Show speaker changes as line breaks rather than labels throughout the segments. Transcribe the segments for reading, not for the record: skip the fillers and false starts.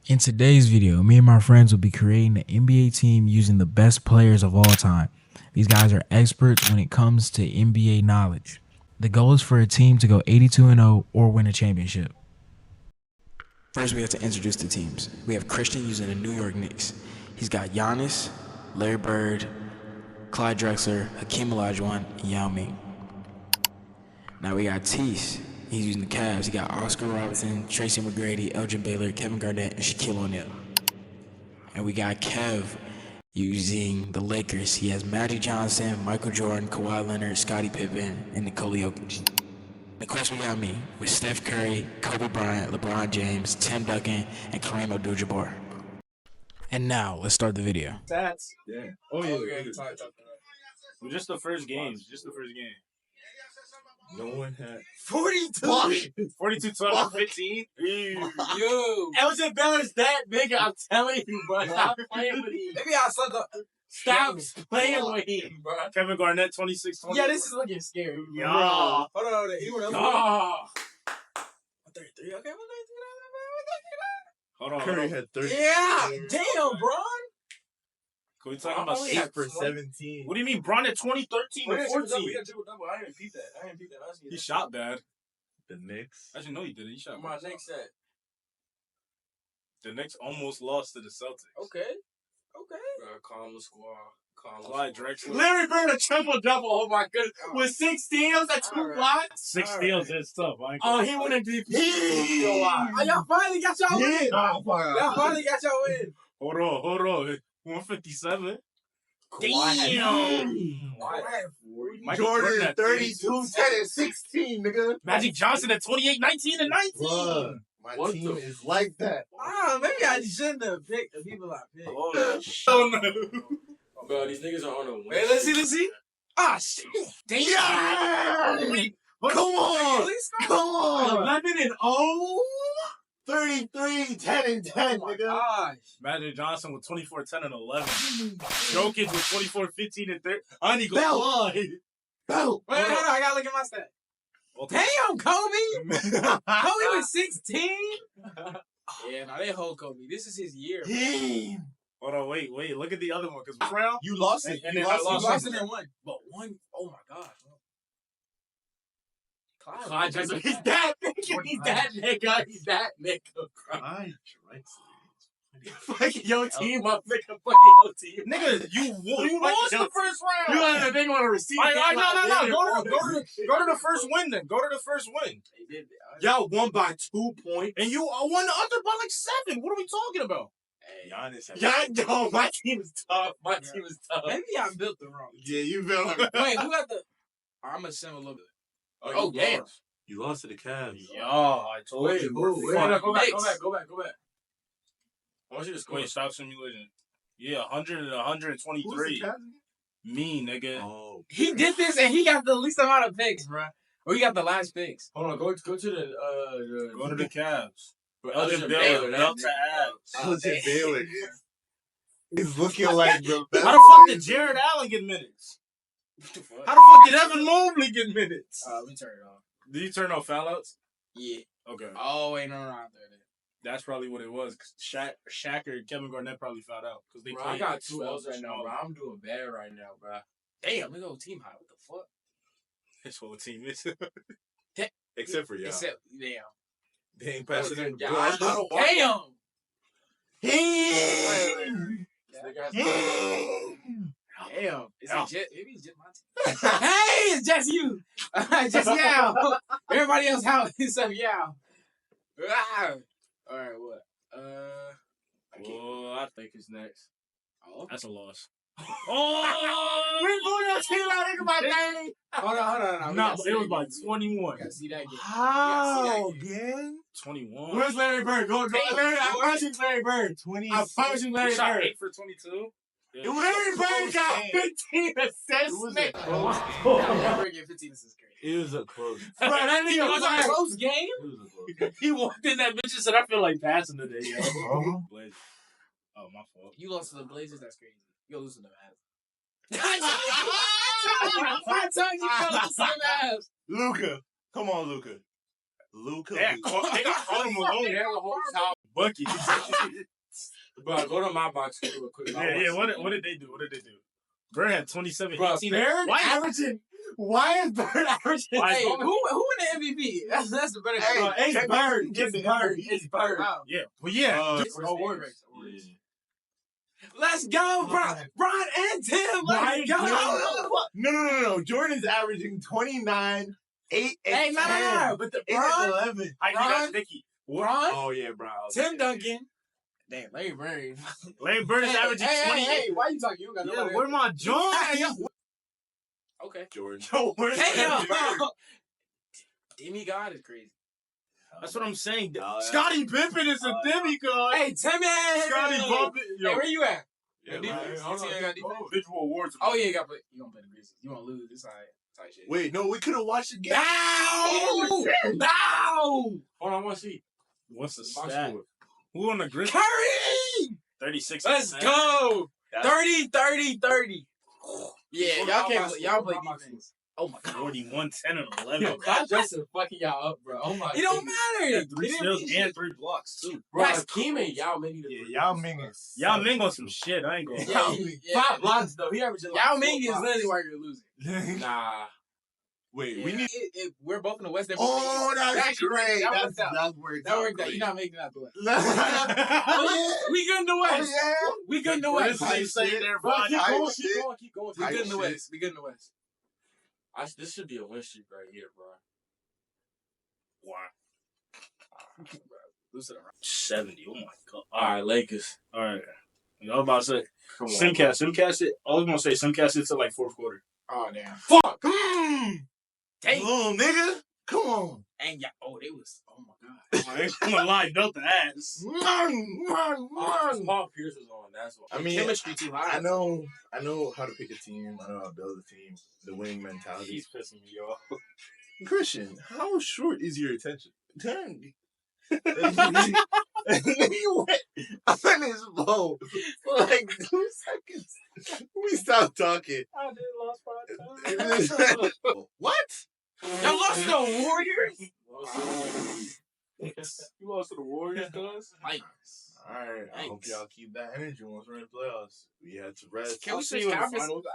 In today's video, me and my friends will be creating an NBA team using the best players of all time. These guys are experts when it comes to NBA knowledge. The goal is for a team to go 82-0 or win a championship. First, we have to introduce the teams. We have Christian using the New York Knicks. He's got Giannis, Larry Bird, Clyde Drexler, Hakeem Olajuwon, and Yao Ming. Now we got Tease. He's using the Cavs. He got Oscar Robertson, Tracy McGrady, Elgin Baylor, Kevin Garnett, and Shaquille O'Neal. And we got Kev using the Lakers. He has Magic Johnson, Michael Jordan, Kawhi Leonard, Scottie Pippen, and Nikola Jokic. The question we got me with Steph Curry, Kobe Bryant, LeBron James, Tim Duncan, and Kareem Abdul-Jabbar. And now, let's start the video.
Stats?
Yeah.
Oh, yeah.
Okay.
Well, just the first game. Just the first game.
No one had
42. 42, 12, 15.
Yo,
Elgin Baylor's that big, I'm telling you, bro. Stop playing with him.
maybe I saw the.
Stop playing with him, bro. Kevin Garnett, 26, 20.
Yeah, this is looking scary.
Yeah.
Hold on, he went up.
Oh.
33. Okay,
Hold on.
Curry had 30.
yeah, damn, bro.
Can we talk about
8 for 17.
What do you mean, Bron at 20, 13, or 14?
I didn't peep that.
He shot bad.
The Knicks.
Actually, no, he didn't. He shot
My
bad.
next set.
The Knicks almost lost to the Celtics.
Okay.
Calm the squad.
Clyde Drexler.
Larry Bird a triple-double, oh my goodness. With 6 steals at 2 blocks.
6 steals, that's tough.
Oh, he won MVP.
Oh, y'all finally got y'all win. Y'all finally got y'all win.
Hold on. 157.
Damn.
Michael
Jordan
at
32, 10, and 16, nigga.
Magic Johnson at 28, 19, and 19.
Bruh, my team is like that.
Maybe I shouldn't have picked the people I picked.
Oh, no.
Bro, these niggas are on a win.
Wait, let's see. Ah, shit. Damn.
Yeah! Come on! Come on!
11 and 0.
33, 10, and 10, nigga.
Gosh.
Magic Johnson with 24, 10, and 11. Jokic with 24, 15, and 30. I need to
Bell.
go on.
Bell!
Wait, hold on. I gotta look at my stat. Damn, Kobe. Kobe was 16. Yeah, no, they hold Kobe. This is his year.
Damn!
Hold on, wait. Look at the other one. Because Brown.
You lost it.
And
You
then I
lost
Lost
it.
it in one. But one, oh my gosh.
Clyde Drexler, he's that nigga. He's that nigga.
Clyde Drexler.
Fucking your team up, nigga. Fucking your team.
Nigga, you lost the first round.
You let the thing want to receive.
No. Go to the first win then. Go to the first win.
Y'all won by 2 points.
And you won the other by like 7. What are we talking about?
Giannis had
Yo, my team is tough. My team is tough.
Maybe I built the wrong.
Yeah, you built
Wait, who got the? I'm gonna send a little bit.
Oh, damn.
You lost to the Cavs.
Yo, I told you.
Go back.
I want you to score. Wait, stop simulation. Yeah, 100 and 123. Me, nigga.
Oh.
He did this and he got the least amount of picks, bro. Or he got the last picks.
Hold on, go to the
Go to the Cavs.
Elgin Baylor.
Delta Abs.
Elgin Baylor. He's looking like the best.
How the fuck did Jared Allen get minutes? How the fuck did Evan Mobley get minutes?
Let me turn it off.
Did you turn off foul outs?
Yeah.
Okay.
Oh wait, no, I'm there.
That's probably what it was. Shaq or Kevin Garnett probably fouled out. Because they
Bro,
played
I got 2
small
L's
to
right now,
small.
bro. I'm doing bad right now, bro.
Damn, we go team high. What the fuck?
This whole team is.
Except for y'all.
Except, damn.
They ain't passing it.
Damn. Damn. Is it just, maybe it's just my team. Hey, it's just you. Just Yao. Everybody else out except Yao. All right, what?
Well, I think it's next.
Oh.
That's a loss.
We blew your team out, nigga, my day.
Hold on.
No, it was by 21.
Gotta see that game.
How, gang?
21.
Where's Larry Bird? Go, Larry. I promise you, Larry Bird.
20.
I promise you, Larry
Shot
Bird.
8 for 22. Yeah.
Larry Bird got 15 assists, nigga.
Never get 15 assists.
It was a close.
Bro, that nigga was like,
close game.
It was a close.
He walked in that bitch and said, I feel like passing today, yo. Blazers. Oh, my fault.
You lost to the Blazers. That's crazy. You'll lose to the Mavs. I told you you'll lose to the Mavs.
Luka. Come on, Luka.
They got Karl Malone. bucket.
Bro, go to my box score real quick.
Yeah. What did they do? Bird had 27,
Bro,
18.
Bird averaging. Why is Bird averaging?
Why is
Hey,
Bird-
who in the MVP? That's the better
Hey,
question.
it's Bird. It's Bird. It's Bird.
Wow.
Yeah. Well, yeah.
It's Warriors.
Yeah.
Let's go, Bron and Tim. Let's go.
No. Jordan's averaging 29, 8, and
Hey, no.
10.
But the
8 and
Bron,
11.
I
Bron?
got Nicky.
Bron,
Oh, yeah, bro.
Tim Duncan. Damn, Larry Bird.
Larry Bird is averaging 28.
Hey, why you talking? You don't got
Yeah,
nobody.
where my joint?
Okay.
Jordan.
Yo, where's
Damn.
Larry Bird?
Demigod is crazy.
That's what I'm saying.
Oh, yeah.
Scottie Pippen is a demigod.
Hey, Timmy.
Scottie Pippen.
Hey,
Yo,
where you at?
Yeah,
Defense?
man.
You see I got defense?
individual awards.
Oh yeah, you got play. You gonna play the Grizzlies? You gonna lose? It's alright. Tight shit.
Wait, no, we could have watched the game.
Bow! Bow!
Hold on, I want to see.
What's the
Box
stat?
score.
Who on the Grizzlies?
Curry!
36.
Let's go!
That's-
30. Yeah,
Hold
y'all
on,
can't.
box
Y'all
score,
play
box
defense. Oh my god.
41, 10, and 11.
Yo, Kyle Justin fucking y'all up, bro. Oh my
It don't
goodness.
matter.
Three
It
steals
didn't-
and 3 blocks, too.
Bro,
That's
Hakeem and Yao Ming.
Yeah, Yao Ming is.
Y'all Ming on some shit. I ain't gonna
Yeah,
lie.
yeah.
5 blocks, though. He averaging like
Yao
4
Ming is
blocks.
literally why you're losing.
Nah.
Wait,
Yeah,
we need.
we're both in the West.
Oh, that's
Actually,
great.
that
That's
worked out.
that worked
That
out
worked out.
great.
You're not making out the West.
Oh,
We good in the
yeah.
West.
Oh, yeah.
We good in the
What
West.
is he saying there,
Bro,
Brian?
keep
Tight
going,
shit.
keep going, keep going.
We
Tight
good in the
shit.
West. We good in the West.
This should be a win streak right here, bro.
Wow.
Lose to the Rockets.
70. Oh, my God.
All right, Lakers.
All right. I was about to say,
Come on.
Simcast it. I was going to say Simcast it till like fourth quarter.
Oh damn.
Fuck.
Dang.
Oh, nigga. Come on.
And yeah. Oh, they was. Oh my god.
I ain't gonna lie, belt the ass.
Paul Pierce was on. That's why.
I mean,
Chemistry too high.
I know how to pick a team. I know how to build a team. The winning mentality.
He's pissing me off.
Christian, how short is your attention? Turn. He went on his phone for like 2 seconds. We stopped talking.
I did lost 5 times.
What?
Y'all lost to the Warriors.
You lost to the Warriors, cuz?
Like,
Alright, I hope
Yikes.
y'all keep that energy once we're in playoffs. We had to rest.
can we
see
switch
you in the
conferences?
finals.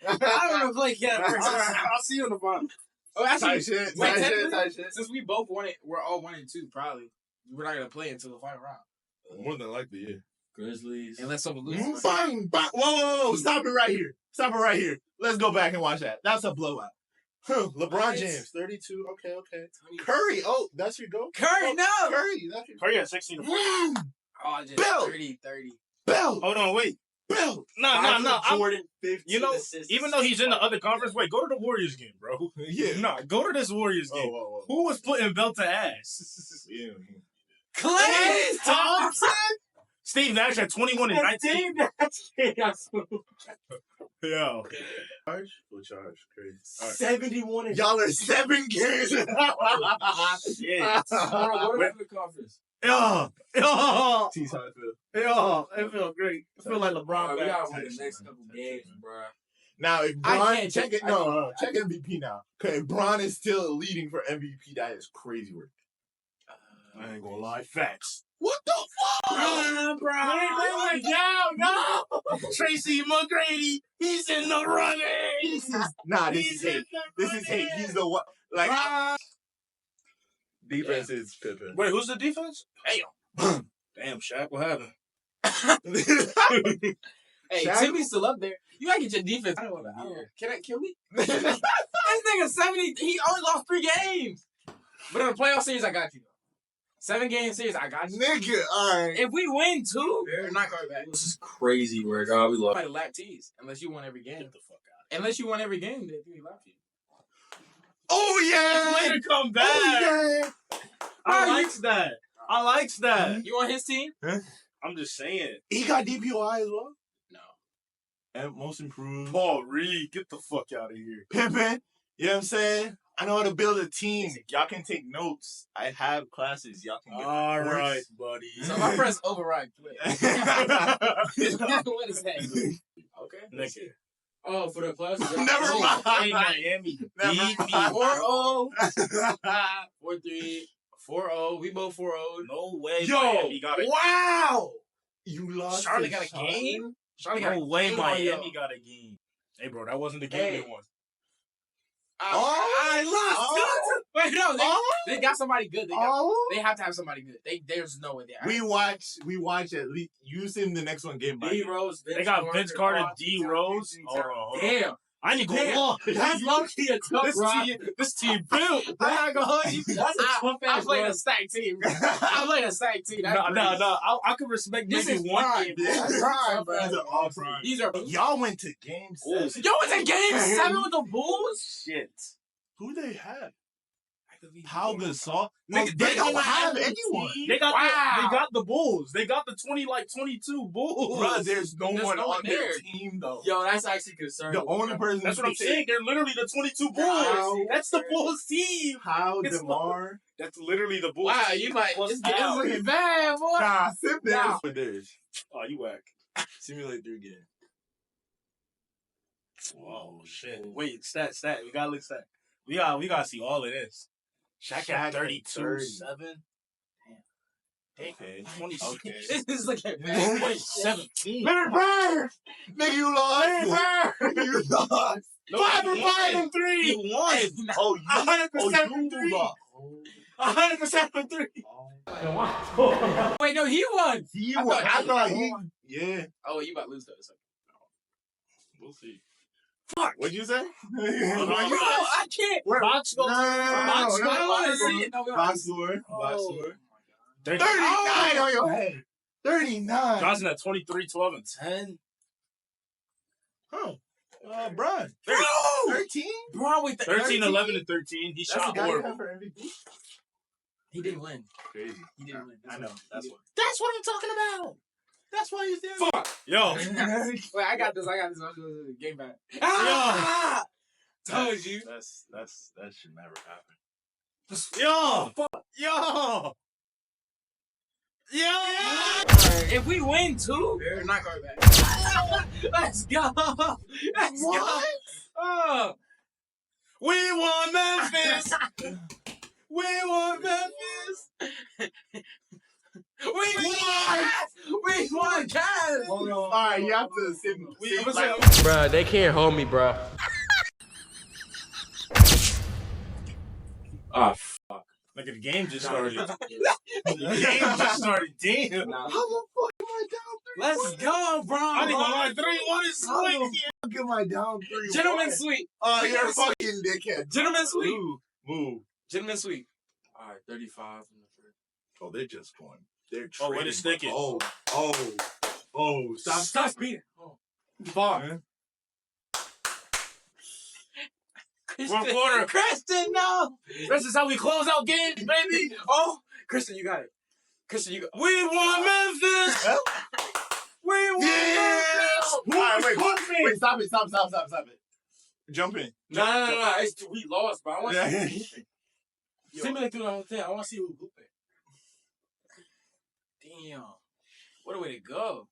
I don't want to play Cat first.
I'll see you in the final.
Oh, actually,
Tight shit,
wait,
tight shit,
technically,
tight shit.
since we both won it, we're all 1 and 2. Probably we're not gonna play until the final round,
More than likely, yeah.
Grizzlies.
unless someone loses.
Fine. Whoa. Stop it right here. Stop it right here. Let's go back and watch that. That's a blowout. LeBron
What?
James, 32. Okay. Curry. Oh, that's your goal?
Curry, no.
Curry. That's your
Curry had 16.
Oh, just
Bill.
30.
Bell.
Hold on, wait.
Bell.
No. I'm-
Jordan, 15
You know,
assists.
even though he's in the other conference, wait, go to the Warriors game, bro.
Yeah.
Nah, go to this Warriors game.
Whoa.
Who was putting belt to ass?
Yeah.
Clay
Thompson? Steve Nash had 21 and 19. Yo.
Charge? Full charge. Crazy.
71 and
Y'all are 7 games.
Yeah.
Hold on, what about the conference?
Yo.
Tease how I feel.
Yo. It felt great. I feel like
Bro,
LeBron
we
back.
gotta win the next couple games, bro.
Now, if
I
Bron,
can't
check
check-
it. No. Check MVP now. Okay, if Bron is still leading for MVP, that is crazy work.
I ain't gonna lie. Facts.
What the fuck?
No. Tracy McGrady. He's in the running.
This is hate. This is hate. He's the one. Like, defense is Pippen.
Wait, who's the defense? Damn. Damn, Shaq, what happened?
Hey,
Shaq?
Timmy's still up there. You gotta get your defense. I don't know. Can we? This nigga 70. He only lost 3 games. But in the playoff series, I got you. 7-game series, I got you.
Nigga, alright.
If we win 2, we're not going back.
This is crazy work. Oh, we lost.
Somebody lap tees unless you won every game.
Get the fuck out.
Unless you won every game, then we lap you.
Oh yeah!
Way to come back.
Oh yeah!
I
Bro,
likes that. I likes that.
You on his team?
I'm just saying.
He got DPOI as well.
No.
And most improved.
Paul Reed, get the fuck out of here.
Pippen. You know what I'm saying? I know how to build a team. Y'all can take notes. I have classes. Y'all can get
All
reports.
right, buddy.
So my press override. What is that? Okay.
Nigga.
Oh, for the class.
Never mind.
Hey, Miami.
Never
Beat me.
mind.
4-0.
4-3.
4-0. We both 4-0.
No way.
Yo,
Miami got a
wow.
You lost.
Charlotte
to
got a
Charlotte?
game? Charlotte got
No
a
way.
game.
Miami got a game. Hey, bro, that wasn't the game
Hey.
they won.
I lost.
Oh.
Wait, no,
Oh.
they got somebody good.
Oh.
They have to have somebody good. There's no way they.
We watch at least use him the next one game.
D Rose.
They got Vince Carter, D Rose. Hold on.
Damn.
I need to
Damn.
go look.
That's lucky a tough rock.
This team built.
I'm not gonna hold you.
That's a tough
I
ass
played
run.
a stack team. I played a stack team. That's crazy.
I could respect
This
maybe
is
one
prime.
game.
That's prime, bro.
These are all prime.
These are.
Y'all went to game 7.
Yo, it's a game 7 with the Bulls.
Shit.
Who they have? Pau Gasol.
Nigga,
They
they
don't
don't
have
have
anyone.
They got
Wow.
they got the Bulls. They got the 22 Bulls.
Bro, there's no
There's
one
no one
on their
there.
team though.
Yo, that's actually concerning.
The only person.
That's what I'm saying. They're literally the 22 Bulls.
Wow.
That's the Bulls team.
How
It's
DeMar?
That's literally the Bulls.
Wow,
team.
you might.
Plus
It's
Al.
looking bad, boy.
Nah, sip there.
Nah.
With theirs.
Oh, you whack.
Simulate 3 game.
Oh shit. Wait, stat. We gotta look stat. We gotta see all of this. Shaq
Shaq
at
at
32,
30.
7.
Okay.
20,
Okay.
This is looking
Yeah.
bad.
2017.
Larry Bird! Nigga, you lost.
Larry
Bird! You lost.
No,
5
he
for 5
won.
and 3.
He won.
Oh, you
100% from 3.
lost.
100% from 3.
Wait, no, he won.
He
I
won.
thought
I thought
he
he.
won.
Yeah.
Oh, you about to lose though. So.
We'll see.
Fuck.
What'd you say?
Bro, I can't.
Box score.
Box score. I want to
Box
see it. No, we don't.
Box score. Box
Oh.
score.
39.
39 on your head. 39.
Johnson at 23, 12, and 10.
Huh. Brian. 13?
Bro, with the
13, 11, and 13. He
That's
shot
the guy you have
horrible.
for MVP?
He didn't win.
Crazy.
He didn't win.
I know. That's what.
That's what I'm talking about.
That's why he's there.
Fuck. Yo.
Wait, I got this. Game back. Ah! Told you.
That should never happen.
Yo. Yo. Yo.
If we win two, we're not going back. Let's go. Let's go. Oh.
We want Memphis. We want Memphis.
We won, Cavs.
Hold on. All right, you have to sit.
Bruh, they can't hold me, bruh. Ah,
Nigga, the game just started. The game just started. Damn.
How the fuck am I down 3?
Let's go, bro.
I didn't lie. 3-1 is
How
sweet.
the fuck am I down 3?
Gentleman sweep.
Oh, you're a fucking dickhead.
Gentleman sweep.
Move.
Gentleman sweep.
All right, 35 in the first.
Oh, they're just going. They're
Oh, where
trading.
the stick is?
Oh. Stop.
speeding. Oh.
Fuck.
Man.
One quarter.
Kristen, no.
This is how we close out games, baby.
Oh, Kristen, you got it. Kristen, you got it.
We want Memphis. We want
Yeah.
Memphis.
All right,
Hook me.
wait, stop it. Stop it. Jump in.
No. We lost, bro. I want to
Yeah.
see. Simulate through the whole thing. I want to see who hooping. Damn. What a way to go.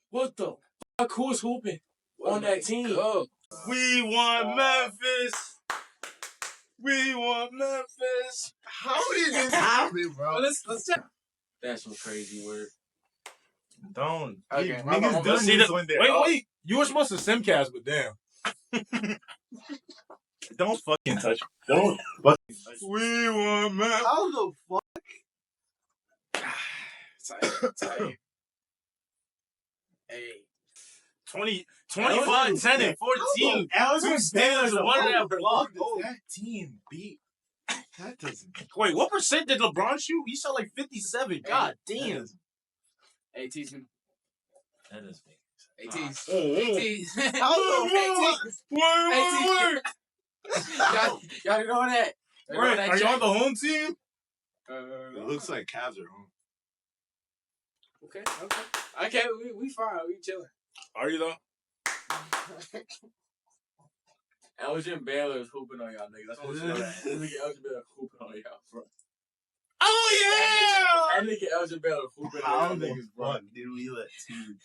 What the fuck? Who's hooping on that team? Go.
We want Memphis. We want Memphis.
How did this happen, bro?
Let's check. That's some crazy word.
Don't.
Okay,
Niggas
Let's
done
see
this
the-
when they're
Wait,
up.
wait. You were supposed to simcast, but damn. Don't fucking touch me. Don't fucking touch me. We want Memphis.
How the fuck?
Tight. Hey.
25, 10, and 14.
Alex
Baylor's the one that blocked.
That team beat. That doesn't.
Wait, what percent did LeBron shoot? He shot like 57. God damn.
Hey, tease me.
That doesn't make
Hey, tease.
Oh,
Tease.
Word.
Y'all know that.
Right, are you on the home team?
It looks like Cavs are home.
Okay, we fine. We chilling.
Are you though?
Elgin Baylor is hooping on y'all, nigga. That's what you know. That nigga Elgin Baylor hooping on y'all, bro.
Oh
That nigga Elgin Baylor hooping
How
on
the
y'all niggas, bro.
fuck did we let team?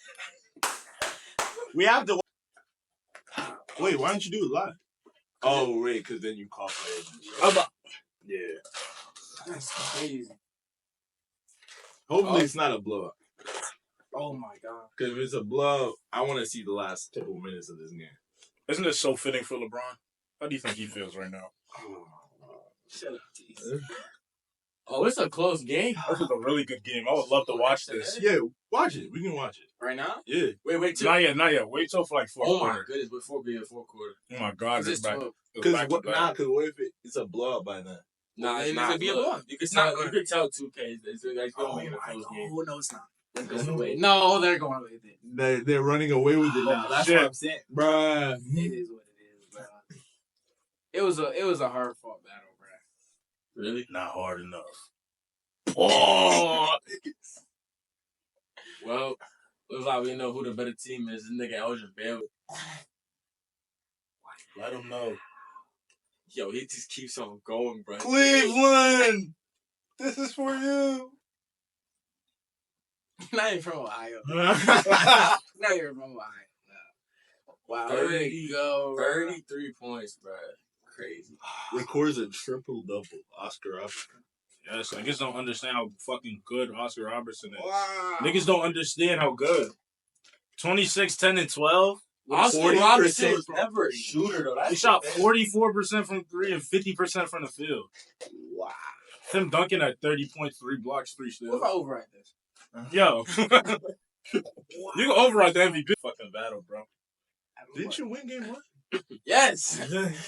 We have to. Wait, why don't you do it live? Oh, wait, because then you call players.
yeah.
Yeah.
That's crazy.
Hopefully it's not a blowout.
Oh my god.
Because if it's a blowout, I want to see the last couple minutes of this game.
Isn't this so fitting for LeBron? How do you think he feels right now?
Shut up, T.
Oh, it's a close game.
This is a really good game. I would love to watch this.
Yeah, watch it. We can watch it.
Right now?
Yeah.
Wait.
Not yet. Wait till for like fourth
Oh my
quarter.
goodness, before being fourth quarter.
Oh my God,
Is
it's
this
back.
12?
Because
Back to back.
what if it's a blowout by then?
Nah,
Then
it's
it's
not.
gonna be a
Look,
blowout.
You
It's
can tell.
not
You
gonna-
can tell 2K. It's gonna
Oh
make it a
my
close
god.
game.
Oh, no, it's not.
It's going away.
No, they're going away with it.
They're running away with it now.
That's
Shit.
what I'm saying.
Bruh.
It is what it is, bro. It was a hard fought battle, bro.
Really?
Not hard enough.
Oh!
Well, looks like we know who the better team is. This nigga Elgin Baylor.
Let him know.
Yo, he just keeps on going, bro.
Cleveland! This is for you.
Not even from Ohio.
That's
Not even from Ohio. No. Wow.
30,
There you go.
33 points, bro. Crazy.
Records a triple-double. Oscar Robertson.
Yes, niggas don't understand how fucking good Oscar Robertson is.
Wow.
Niggas don't understand how good. 26, 10, and 12.
Oscar
40%
Robertson was never a shooter, though.
He
That's
shot 44% from three and 50% from the field.
Wow.
Tim Duncan at 30 points, 3 blocks, 3
What
steals.
if I override this?
Yo. You can override the MVP fucking battle, bro.
Didn't you win game 1?
Yes.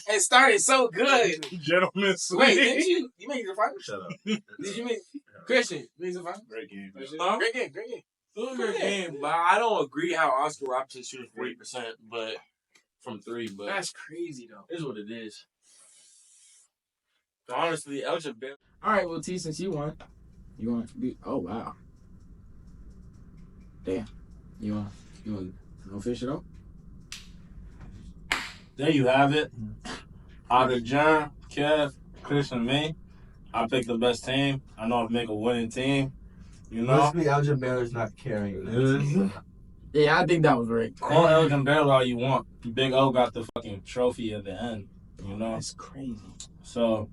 It started so good.
Gentlemen,
Wait, didn't you? You made the final?
Shut up.
Did you make Christian? You made the final?
Great game.
Huh?
Great game. Great game.
It was a good game, but I don't agree how Oscar Robertson shooting 40%, but from 3, but
That's crazy though.
it is what it is. Honestly, Elgin Baylor.
All right, well, T, since you won, you want to be? Oh wow. Damn. You want to fish it up?
There you have it. Out of Jern, Kev, Chris, and me, I picked the best team. I know I make a winning team. You know?
Mostly Elgin Baylor's not carrying this.
Yeah, I think that was right.
Call Elgin Baylor all you want. Big O got the fucking trophy at the end. You know?
That's crazy.
So,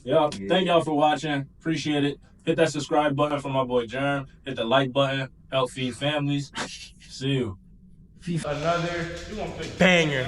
yeah, thank y'all for watching. Appreciate it. Hit that subscribe button for my boy Jerm. Hit the like button. Help feed families. See you.
Another banger.